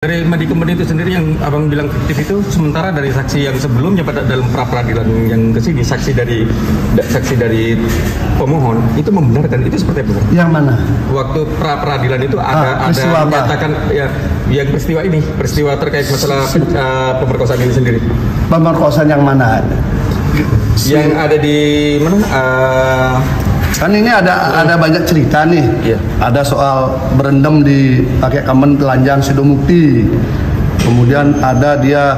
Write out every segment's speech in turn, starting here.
Dari Mandi Kemben itu sendiri yang abang bilang fiktif itu, sementara dari saksi yang sebelumnya pada dalam pra peradilan yang kesini, saksi dari pemohon itu membenarkan itu seperti apa? Yang mana? Waktu pra peradilan itu ada menyatakan ya yang peristiwa terkait masalah pemerkosaan ini sendiri. Pemerkosaan yang mana? Yang ada di mana? Kan ini ada banyak cerita nih. Iya. Ada soal berendam di pakai Kemben telanjang Sidomukti. Kemudian ada dia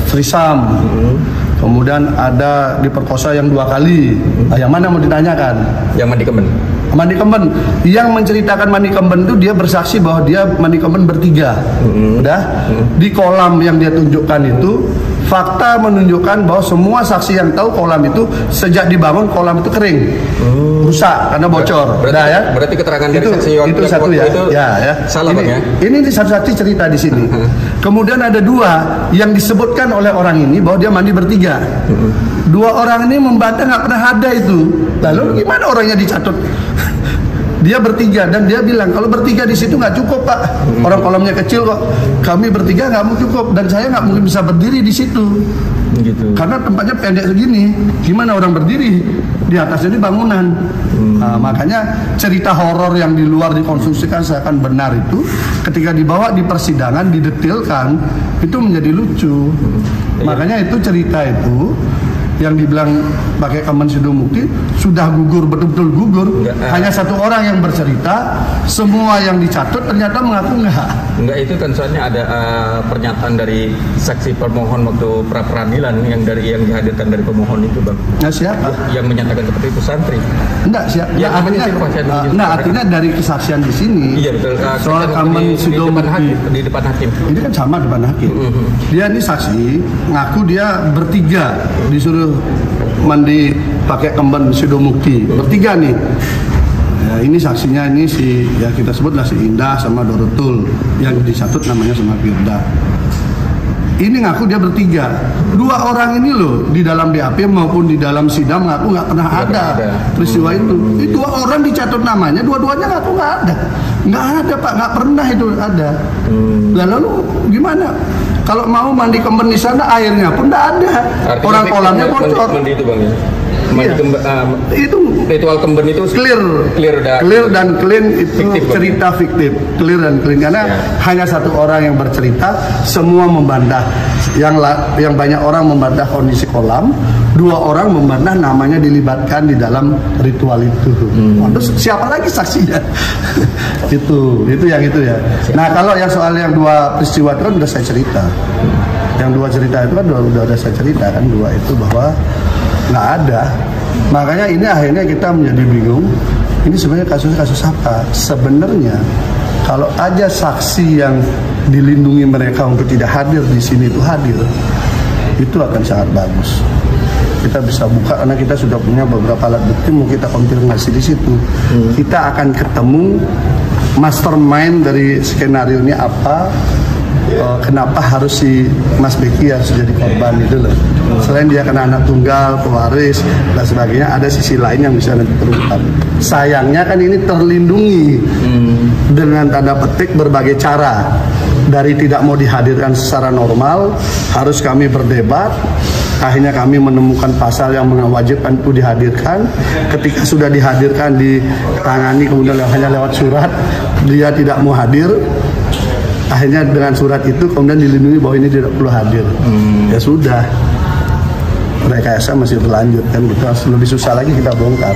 trisam. Kemudian ada diperkosa yang 2 kali. Nah, yang mana mau ditanyakan? Yang Mandi Kemben. Mandi Kemben. Yang menceritakan Mandi Kemben itu dia bersaksi bahwa dia Mandi Kemben bertiga. Udah. Di kolam yang dia tunjukkan itu, fakta menunjukkan bahwa semua saksi yang tahu kolam itu sejak dibangun kolam itu kering, rusak karena bocor. Berarti keterangan dari saksi itu satu ya. Itu salah ini, bang ya. Ini satu-satu cerita di sini. Kemudian ada 2 yang disebutkan oleh orang ini bahwa dia mandi bertiga. 2 orang ini membantah nggak pernah ada itu. Lalu gimana orangnya dicatut? Dia bertiga dan dia bilang kalau bertiga di situ nggak cukup pak, orang kolamnya kecil kok, kami bertiga nggak mau cukup dan saya nggak mungkin bisa berdiri di situ, gitu. Karena tempatnya pendek segini, gimana orang berdiri di atasnya ini bangunan. Nah, makanya cerita horor yang di luar dikonstruksikan seakan benar itu, ketika dibawa di persidangan didetilkan itu menjadi lucu. Makanya itu cerita itu yang dibilang pakai Kemben Sidomukti sudah gugur, betul-betul gugur. Hanya 1 orang yang bercerita, semua yang dicatut ternyata mengaku enggak. Itu kan soalnya ada pernyataan dari saksi permohon waktu pra peradilan yang dihadirkan dari pemohon itu bang. Nah siapa? Yang menyatakan seperti itu santri. Enggak siapa? Ya, artinya dari kesaksian di sini. Iya betul. Soal Kemben Sidomukti di depan hakim. Ini kan sama depan hakim. Dia ini saksi ngaku dia bertiga disuruh mandi pakai Kemben Sidomukti bertiga nih. Ya, ini saksinya ini ya kita sebutlah si Indah sama Dorotul, yang disatut namanya sama Firda. Ini ngaku dia bertiga. 2 orang ini loh di dalam BAP maupun di dalam sidang ngaku nggak pernah ada peristiwa itu. Itu 2 orang dicatut namanya, dua-duanya ngaku nggak ada. Nggak ada pak, nggak pernah itu ada. Lalu gimana? Kalau mau mandi Kemben di sana airnya pun nggak ada. Artinya orang kolamnya bocor. Mandi itu bang ya. Itu ritual Kemben itu clear dan clean itu fiktif, cerita fiktif, clear dan clean karena hanya 1 orang yang bercerita, semua membantah. Yang banyak orang membantah kondisi kolam, 2 orang membantah namanya dilibatkan di dalam ritual itu. Terus siapa lagi saksinya? itu yang itu ya. Nah kalau yang soal yang 2 peristiwa itu kan udah saya cerita. Yang 2 cerita itu kan udah saya cerita kan, 2 itu bahwa nggak ada. Makanya ini akhirnya kita menjadi bingung. Ini sebenarnya kasus apa? Sebenarnya kalau aja saksi yang dilindungi mereka untuk tidak hadir di sini itu hadir, itu akan sangat bagus. Kita bisa buka karena kita sudah punya beberapa alat bukti, mau kita konfirmasi di situ. Kita akan ketemu mastermind dari skenario ini apa. Kenapa harus si Mas Beki harus jadi korban itu loh. Selain dia kena anak tunggal, pewaris dan sebagainya, ada sisi lain yang bisa nanti terungkap. Sayangnya kan ini terlindungi dengan tanda petik berbagai cara. Dari tidak mau dihadirkan secara normal, harus kami berdebat. Akhirnya kami menemukan pasal yang mewajibkan itu dihadirkan. Ketika sudah dihadirkan, ditangani, kemudian hanya lewat surat, dia tidak mau hadir. Akhirnya dengan surat itu kemudian dilindungi bahwa ini tidak perlu hadir. Ya sudah, rekayasa masih berlanjut kan gitu. Lebih susah lagi kita bongkar.